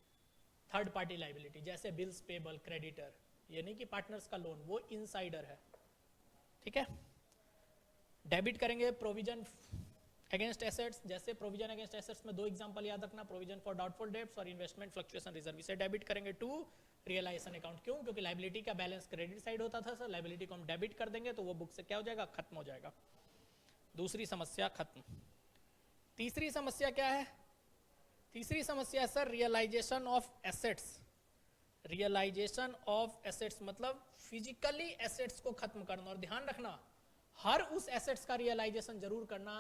third party liability, जैसे बिल्स पेबल, क्रेडिटर। ये नहीं कि पार्टनर्स का लोन, वो इनसाइडर है, ठीक है। डेबिट करेंगे प्रोविजन अगेंस्ट एसेट्स, जैसे प्रोविजन अगेंस्ट एसेट्स में 2 एग्जांपल याद रखना, प्रोविजन फॉर डाउटफुल डेब्ट्स और इन्वेस्टमेंट फ्लक्चुएशन रिजर्व। इसे डेबिट करेंगे टू रियलाइजेशन अकाउंट। क्यों, क्योंकि लाइबिलिटी का बैलेंस क्रेडिट साइड होता था सर, लाइबिलिटी को हम डेबिट कर देंगे तो वो बुक से क्या हो जाएगा, खत्म हो जाएगा। दूसरी समस्या खत्म। तीसरी समस्या क्या है, तीसरी समस्या sir realisation of assets. Realisation of assets मतलब फिजिकली एसेट्स को खत्म करना। और ध्यान रखना, हर उस एसेट्स का रियलाइजेशन जरूर करना,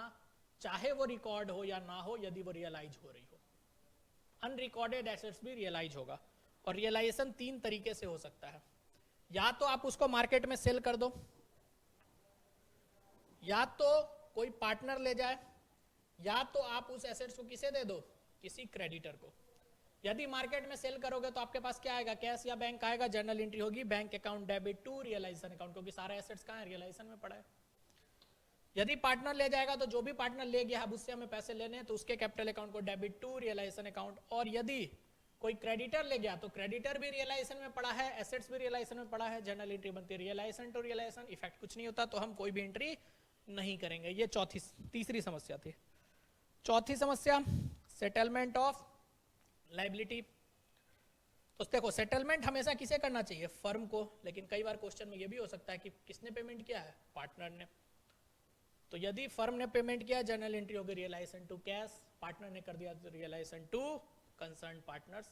चाहे वो रिकॉर्ड हो या ना हो, यदि वो रियलाइज हो रही हो। अनरिकॉर्डेड एसेट्स भी रियलाइज होगा। और रियलाइजेशन 3 तरीके से हो सकता है, या तो आप उसको मार्केट में सेल कर दो, या तो कोई पार्टनर ले जाए, या तो आप उस एसेट्स को किसे दे दो, किसी क्रेडिटर को। यदि मार्केट में सेल करोगे तो आपके पास क्या आएगा, कैश या बैंक आएगा, जर्नल एंट्री होगी bank account debit to realisation account, क्योंकि सारे एसेट्स कहां है, रियलाइजेशन में पड़ा है। यदि पार्टनर ले जाएगा तो जो भी पार्टनर ले गया अब उससे हमें पैसे लेने हैं तो उसके कैपिटल अकाउंट को डेबिट टू रियलाइजेशन अकाउंट। और यदि कोई क्रेडिटर ले गया तो क्रेडिटर भी रियलाइजेशन में पड़ा है, एसेट्स भी रियलाइजेशन में पड़ा है, जनरल एंट्री बनती है रियलाइजेशन टू रियलाइजेशन, इफेक्ट कुछ नहीं होता तो हम कोई भी एंट्री नहीं करेंगे। ये तीसरी समस्या थी। चौथी समस्या सेटलमेंट ऑफ लाइबिलिटी। तो देखो सेटलमेंट हमेशा किसे करना चाहिए, फर्म को, लेकिन कई बार क्वेश्चन में ये भी हो सकता है कि किसने पेमेंट किया है, पार्टनर ने। तो यदि फर्म ने पेमेंट किया जनरल एंट्री होगी रियलाइजेशन टू कैश, पार्टनर ने कर दिया realisation to concern partners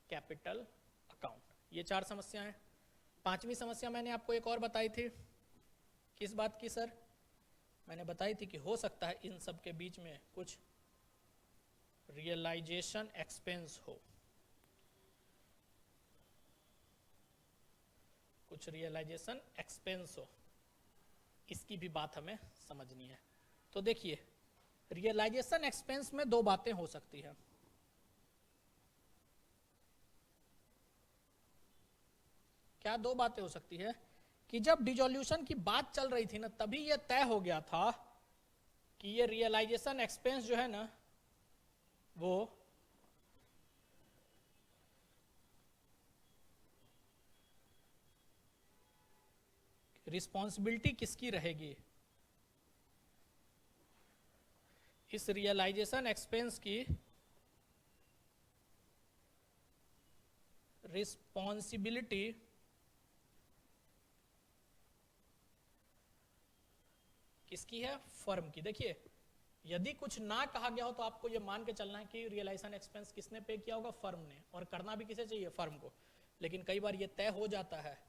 capital account. ये 4 समस्याएं हैं। 5वीं समस्या मैंने आपको एक और बताई थी, किस बात की सर, मैंने बताई थी कि हो सकता है इन सब के बीच में कुछ रियलाइजेशन एक्सपेंस हो, कुछ रियलाइजेशन एक्सपेंस हो, इसकी भी बात हमें समझनी है। तो देखिए रियलाइजेशन एक्सपेंस में 2 बातें हो सकती हैं। क्या 2 बातें हो सकती है कि जब डिसॉल्यूशन की बात चल रही थी ना तभी यह तय हो गया था कि ये रियलाइजेशन एक्सपेंस जो है ना वो रिस्पॉन्सिबिलिटी किसकी रहेगी, इस रियलाइजेशन एक्सपेंस की रिस्पॉन्सिबिलिटी किसकी है, फर्म की। देखिए यदि कुछ ना कहा गया हो तो आपको ये मान के चलना है कि रियलाइजेशन एक्सपेंस किसने पे किया होगा, फर्म ने, और करना भी किसे चाहिए, फर्म को। लेकिन कई बार ये तय हो जाता है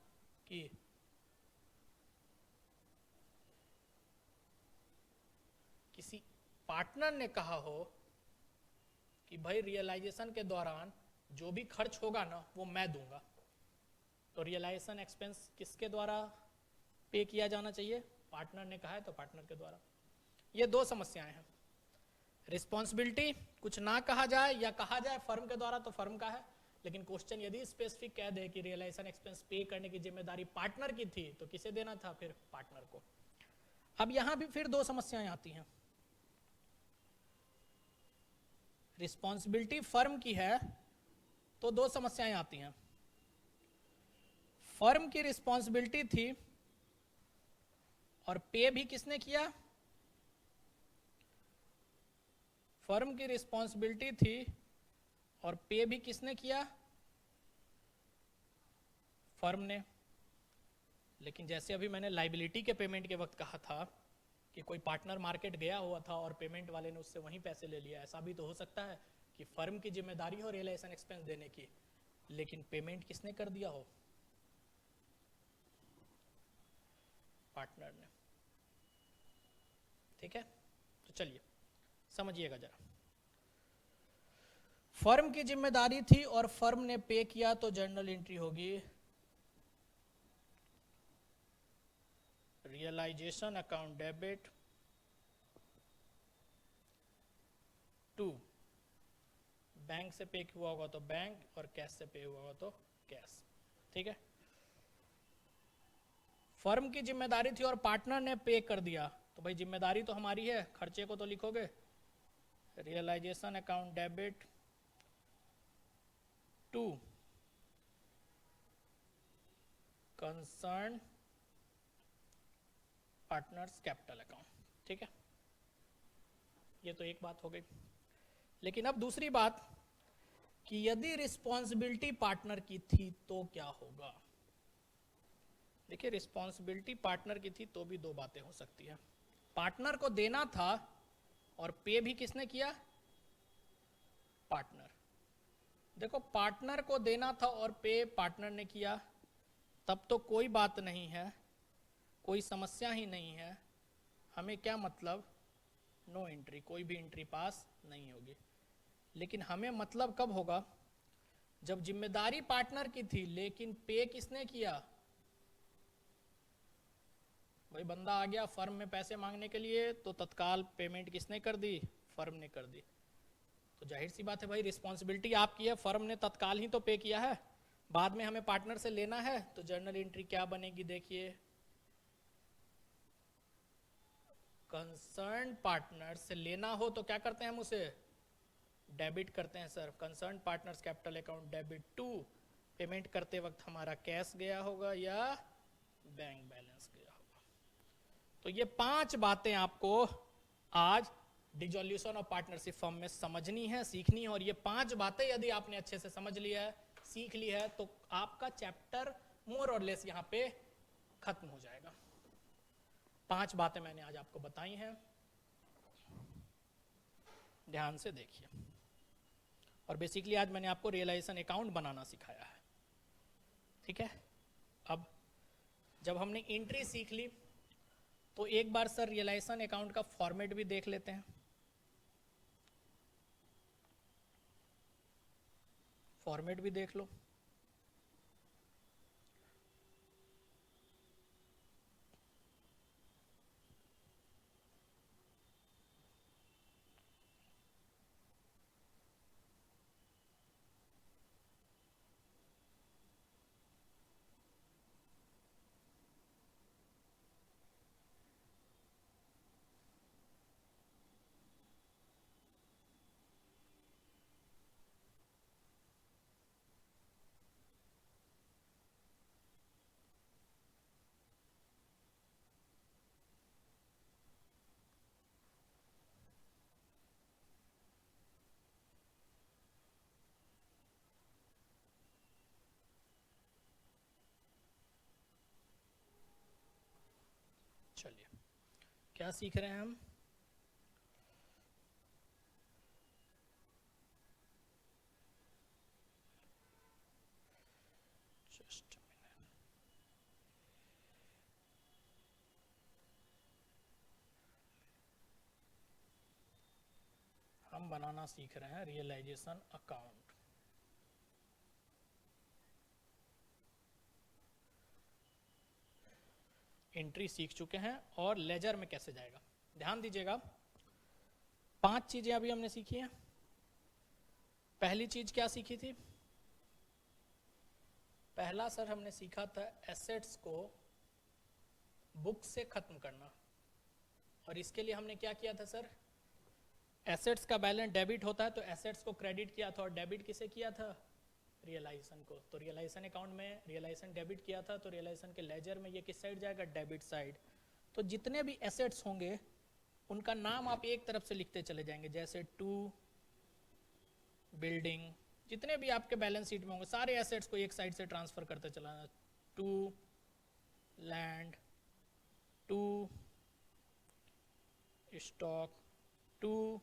कि किसी पार्टनर ने कहा हो कि भाई रियलाइजेशन के दौरान जो भी खर्च होगा ना वो मैं दूंगा, तो रियलाइजेशन एक्सपेंस किसके द्वारा पे किया जाना चाहिए, पार्टनर ने कहा है तो पार्टनर के द्वारा। ये 2 समस्याएं हैं, रिस्पॉन्सिबिलिटी कुछ ना कहा जाए या कहा जाए फर्म के द्वारा तो फर्म का है, लेकिन क्वेश्चन यदि स्पेसिफिक कह दे कि रियलाइजेशन एक्सपेंस पे करने की जिम्मेदारी पार्टनर की थी तो किसे देना था, फिर पार्टनर को। अब यहां भी फिर 2 समस्याएं आती हैं। रिस्पॉन्सिबिलिटी फर्म की है तो 2 समस्याएं आती हैं। फर्म की रिस्पॉन्सिबिलिटी थी और पे भी किसने किया, फर्म की रिस्पॉन्सिबिलिटी थी और पे भी किसने किया, फर्म ने। लेकिन जैसे अभी मैंने लाइबिलिटी के पेमेंट के वक्त कहा था कि कोई पार्टनर मार्केट गया हुआ था और पेमेंट वाले ने उससे वहीं पैसे ले लिया, ऐसा भी तो हो सकता है कि फर्म की जिम्मेदारी हो रियलाइजेशन एक्सपेंस देने की, लेकिन पेमेंट किसने कर दिया हो, पार्टनर ने। ठीक है, तो चलिए समझिएगा जरा। फर्म की जिम्मेदारी थी और फर्म ने पे किया तो जर्नल एंट्री होगी realisation account debit to, bank से पे हुआ होगा तो बैंक और कैश से पे हुआ होगा तो कैश। ठीक है, फर्म की जिम्मेदारी थी और पार्टनर ने पे कर दिया तो भाई जिम्मेदारी तो हमारी है, खर्चे को तो लिखोगे realisation account debit to concern partners capital account. ठीक है, ये तो एक बात हो गई। लेकिन अब दूसरी बात कि यदि रिस्पॉन्सिबिलिटी पार्टनर की थी तो क्या होगा। देखिए रिस्पॉन्सिबिलिटी पार्टनर की थी तो भी 2 बातें हो सकती है, पार्टनर को देना था और पे भी किसने किया, पार्टनर। देखो पार्टनर को देना था और पे पार्टनर ने किया तब तो कोई बात नहीं है, कोई समस्या ही नहीं है, हमें क्या मतलब, नो एंट्री, कोई भी एंट्री पास नहीं होगी। लेकिन हमें मतलब कब होगा, जब जिम्मेदारी पार्टनर की थी लेकिन पे किसने किया, भाई बंदा आ गया फर्म में पैसे मांगने के लिए तो तत्काल पेमेंट किसने कर दी, फर्म ने कर दी। तो जाहिर सी बात है भाई रिस्पॉन्सिबिलिटी आपकी है, फर्म ने तत्काल ही तो पे किया है, बाद में हमें पार्टनर से लेना है तो जर्नल एंट्री क्या बनेगी, देखिए कंसर्न पार्टनर से लेना हो तो क्या करते हैं हम उसे डेबिट करते हैं sir. Concern partners capital account debit to, payment करते वक्त हमारा कैश गया होगा या बैंक बैलेंस गया होगा। तो ये 5 बातें आपको आज डिसॉल्यूशन ऑफ पार्टनरशिप फर्म में समझनी है, सीखनी है। और ये 5 बातें यदि आपने अच्छे से समझ लिया है, सीख ली है, तो आपका चैप्टर मोर और लेस यहाँ पे खत्म हो जाएगा। 5 बातें मैंने आज आपको बताई हैं, ध्यान से देखिए। और बेसिकली आज मैंने आपको रियलाइजेशन अकाउंट बनाना सिखाया है, ठीक है। अब जब हमने एंट्री सीख ली तो एक बार सर रियलाइजेशन अकाउंट का फॉर्मेट भी देख लेते हैं। फॉर्मेट भी देख लो। चलिए, क्या सीख रहे हैं हम? जस्ट हम बनाना सीख रहे हैं रियलाइजेशन अकाउंट। एंट्री सीख चुके हैं और लेजर में कैसे जाएगा, ध्यान दीजिएगा। 5 चीजें अभी हमने सीखी हैं। पहली चीज क्या सीखी थी? पहला सर हमने सीखा था एसेट्स को बुक से खत्म करना। और इसके लिए हमने क्या किया था सर? एसेट्स का बैलेंस डेबिट होता है तो एसेट्स को क्रेडिट किया था। और डेबिट किसे किया था? रियलाइजेशन को। तो रियलाइजेशन अकाउंट में रियलाइजेशन डेबिट किया था, तो रियलाइजेशन के लेजर में ये किस साइड जाएगा? Debit side. तो जितने भी एसेट्स होंगे उनका नाम आप एक तरफ से लिखते चले जाएंगे, जैसे टू बिल्डिंग, जितने भी आपके बैलेंस शीट में होंगे सारे एसेट्स को एक साइड से ट्रांसफर करते चलाना। To land, to stock, to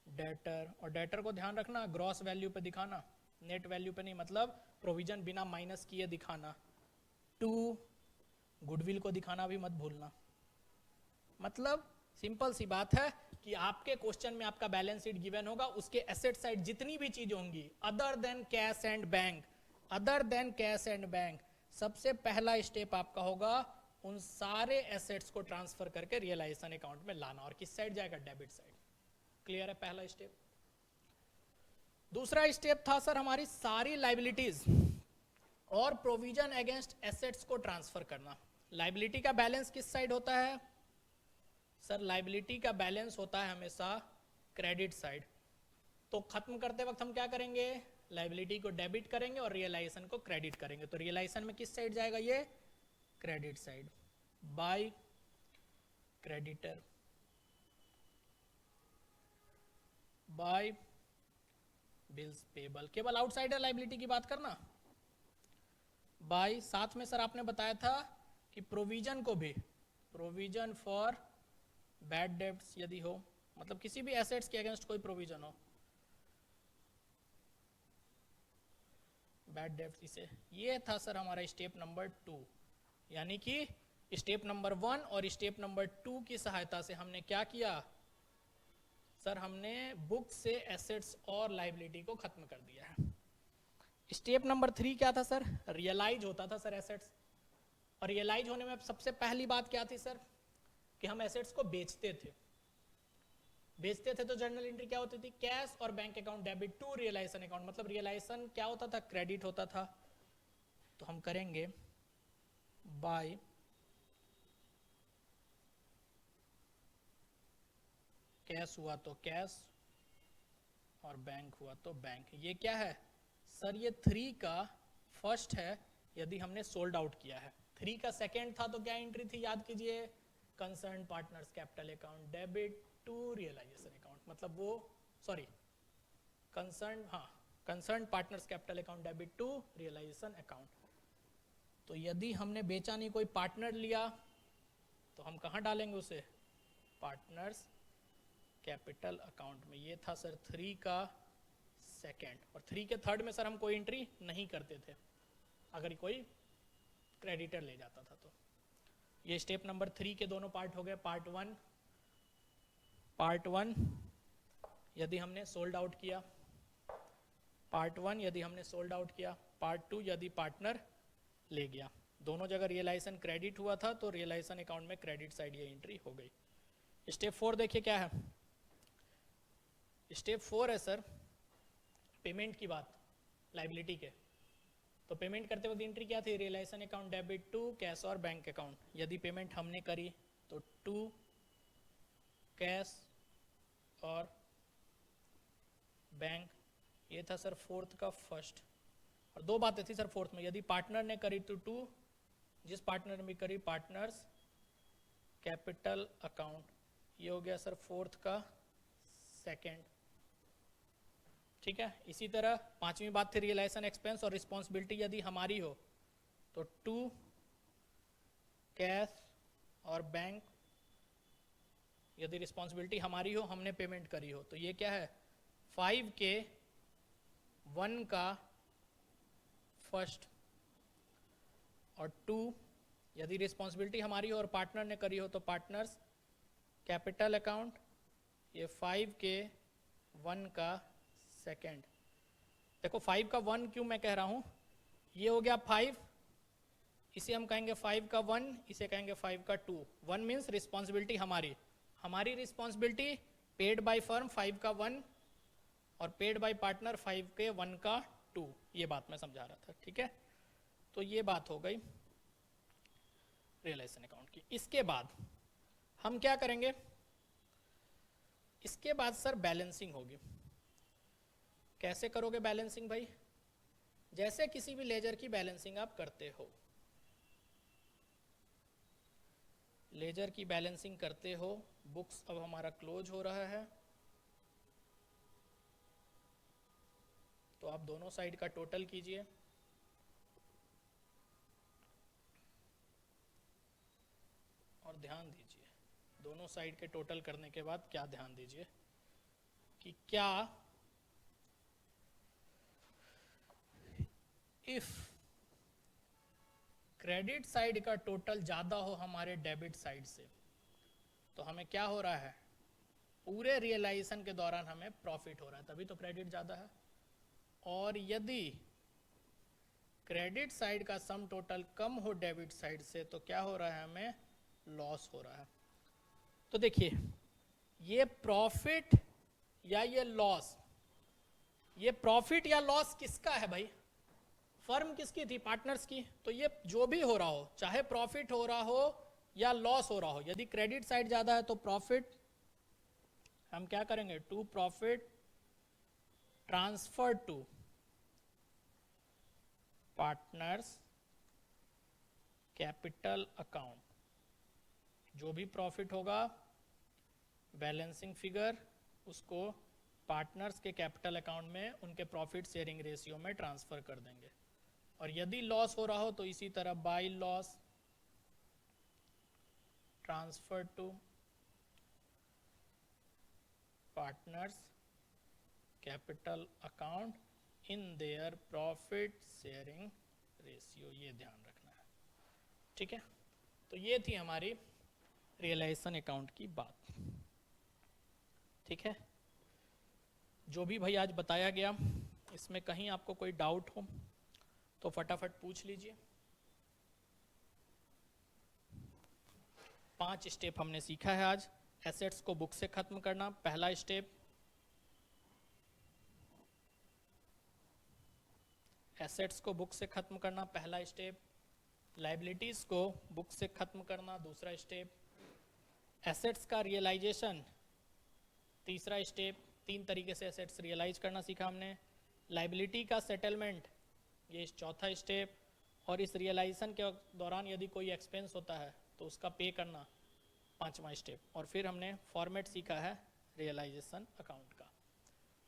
debtor. और डेटर को ध्यान रखना ग्रॉस वैल्यू पे दिखाना, नेट वैल्यू पे नहीं, मतलब प्रोविजन बिना माइनस किए दिखाना। टू गुडविल को दिखाना भी मत भूलना। मतलब सिंपल सी बात है कि आपके क्वेश्चन में आपका बैलेंस शीट गिवन होगा, उसके एसेट साइड जितनी भी चीजें होंगी other than cash and bank, other than cash and bank, सबसे पहला स्टेप आपका होगा उन सारे एसेट्स को ट्रांसफर करके रियलाइजेशन अकाउंट में लाना। और किस साइड जाएगा? Debit side. क्लियर है पहला स्टेप? दूसरा स्टेप था सर हमारी सारी लाइबिलिटीज और प्रोविजन अगेंस्ट एसेट्स को ट्रांसफर करना। लाइबिलिटी का बैलेंस किस साइड होता है सर? लाइबिलिटी का बैलेंस होता है हमेशा क्रेडिट साइड। तो खत्म करते वक्त हम क्या करेंगे? लाइबिलिटी को डेबिट करेंगे और रियलाइजेशन को क्रेडिट करेंगे। तो रियलाइजेशन में किस साइड जाएगा? ये credit side, by creditor, by bills payable. केवल आउटसाइडर लाइबिलिटी की बात करना। बाय, साथ में सर आपने बताया था कि प्रोविजन को भी, प्रोविजन फॉर बैड डेब्ट्स यदि हो, मतलब किसी भी एसेट्स के अगेंस्ट कोई प्रोविजन हो, बैड डेब्ट्स इसे। ये था सर हमारा स्टेप नंबर 2। यानी कि स्टेप नंबर 1 और स्टेप नंबर 2 की सहायता से हमने क्या किया सर? हमने बुक से एसेट्स और लाइबिलिटी को खत्म कर दिया है। स्टेप नंबर 3 क्या था सर? रियलाइज होता था सर एसेट्स। और रियलाइज होने में सबसे पहली बात क्या थी सर? कि हम एसेट्स को बेचते थे। बेचते थे तो जर्नल एंट्री क्या होती थी? कैश और bank account debit to realisation account. मतलब रियलाइजेशन क्या होता था? क्रेडिट होता था। तो हम करेंगे बाय कैश हुआ तो कैश और बैंक हुआ तो बैंक। ये क्या है सर? ये 3 का फर्स्ट है यदि हमने सोल्ड आउट किया है। 3 का सेकेंड था तो क्या एंट्री थी याद कीजिए, concern partners capital account debit to realisation account, मतलब वो sorry concern partners capital account debit to realisation account. तो यदि हमने बेचा नहीं, कोई पार्टनर लिया, तो हम कहाँ डालेंगे उसे? पार्टनर्स कैपिटल अकाउंट में। ये था सर 3 का सेकेंड, और 3 के थर्ड में सर हम कोई एंट्री नहीं करते थे अगर कोई क्रेडिटर ले जाता था तो। ये स्टेप नंबर 3 के दोनों पार्ट हो गए। पार्ट वन यदि हमने सोल्ड आउट किया, पार्ट 1 यदि हमने सोल्ड आउट किया, पार्ट 2 यदि पार्टनर ले गया। दोनों जगह रियलाइजेशन क्रेडिट हुआ था तो रियलाइजेशन अकाउंट में क्रेडिट साइड ये एंट्री हो गई। स्टेप 4 देखिए क्या है। स्टेप 4 है सर पेमेंट की बात, लाइबिलिटी के। तो पेमेंट करते वक्त एंट्री क्या थी? Realisation account debit to cash और बैंक अकाउंट। यदि पेमेंट हमने करी तो टू कैश और बैंक। ये था सर 4th का फर्स्ट। और 2 बातें थी सर 4th में, यदि पार्टनर ने करी तो 2, जिस पार्टनर ने भी करी पार्टनर्स कैपिटल अकाउंट। ये हो गया सर 4th का सेकेंड। ठीक है। इसी तरह 5वीं बात थी रियलाइजेशन एक्सपेंस और रिस्पॉन्सिबिलिटी यदि हमारी हो तो 2 कैश और बैंक। यदि रिस्पॉन्सिबिलिटी हमारी हो, हमने पेमेंट करी हो, तो ये क्या है? 5 के 1 का फर्स्ट और 2 यदि रिस्पॉन्सिबिलिटी हमारी हो और पार्टनर ने करी हो तो पार्टनर्स कैपिटल अकाउंट। ये 5 के 1 का सेकेंड। देखो 5 का 1 क्यों मैं कह रहा हूं, ये हो गया 5, इसे हम कहेंगे 5 का 1, इसे कहेंगे 5 का 2। 1 मीन्स रिस्पॉन्सिबिलिटी हमारी रिस्पॉन्सिबिलिटी पेड बाय फर्म 5 का 1 और पेड बाय पार्टनर 5 के 1 का 2। ये बात मैं समझा रहा था। ठीक है, तो ये बात हो गई रियलाइजेशन अकाउंट की। इसके बाद हम क्या करेंगे? इसके बाद सर बैलेंसिंग होगी। कैसे करोगे बैलेंसिंग भाई? जैसे किसी भी लेजर की बैलेंसिंग आप करते हो, लेजर की बैलेंसिंग करते हो। बुक्स अब हमारा क्लोज हो रहा है, तो आप दोनों साइड का टोटल कीजिए। और ध्यान दीजिए, दोनों साइड के टोटल करने के बाद क्या ध्यान दीजिए कि क्या इफ क्रेडिट साइड का टोटल ज्यादा हो हमारे डेबिट साइड से, तो हमें क्या हो रहा है? पूरे रियलाइजेशन के दौरान हमें प्रॉफिट हो रहा है, तभी तो क्रेडिट ज्यादा है। और यदि क्रेडिट साइड का सम टोटल कम हो डेबिट साइड से, तो क्या हो रहा है? हमें लॉस हो रहा है। तो देखिए, ये प्रॉफिट या ये लॉस, ये प्रॉफिट या लॉस किसका है भाई? फर्म किसकी थी? पार्टनर्स की। तो ये जो भी हो रहा हो, चाहे प्रॉफिट हो रहा हो या लॉस हो रहा हो, यदि क्रेडिट साइड ज्यादा है तो प्रॉफिट हम क्या करेंगे? To profit transfer to partners capital account. जो भी प्रॉफिट होगा बैलेंसिंग फिगर, उसको पार्टनर्स के कैपिटल अकाउंट में उनके प्रॉफिट शेयरिंग रेशियो में ट्रांसफर कर देंगे। और यदि लॉस हो रहा हो तो इसी तरह by loss transfer to partners capital account in their profit sharing ratio. ये ध्यान रखना है। ठीक है, तो ये थी हमारी रियलाइजेशन अकाउंट की बात। ठीक है, जो भी भाई आज बताया गया, इसमें कहीं आपको कोई डाउट हो तो फटाफट पूछ लीजिए। 5 स्टेप हमने सीखा है आज। एसेट्स को बुक से खत्म करना पहला स्टेप, एसेट्स को बुक से खत्म करना पहला स्टेप, लाइबिलिटीज को बुक से खत्म करना दूसरा स्टेप, एसेट्स का रियलाइजेशन तीसरा स्टेप, 3 तरीके से एसेट्स रियलाइज करना सीखा हमने। लाइबिलिटी का सेटलमेंट, ये चौथा स्टेप, और इस रियलाइजेशन के दौरान यदि कोई एक्सपेंस होता है तो उसका पे करना, 5वां स्टेप। और फिर हमने फॉर्मेट सीखा है रियलाइजेशन अकाउंट का।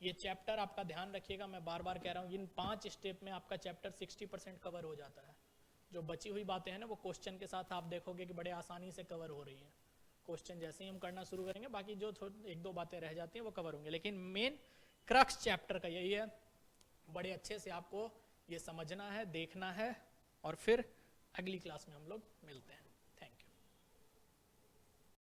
ये चैप्टर आपका ध्यान रखिएगा, मैं बार बार कह रहा हूँ, इन 5 स्टेप में आपका चैप्टर 60% कवर हो जाता है। जो बची हुई बातें हैं ना, वो क्वेश्चन के साथ आप देखोगे कि बड़े आसानी से कवर हो रही हैं। क्वेश्चन जैसे ही हम करना शुरू करेंगे, बाकी जो 1-2 बातें रह जाती हैं वो कवर होंगे, लेकिन मेन क्रक्स चैप्टर का यही है। बड़े अच्छे से आपको ये समझना है, देखना है, और फिर अगली क्लास में हम लोग मिलते हैं।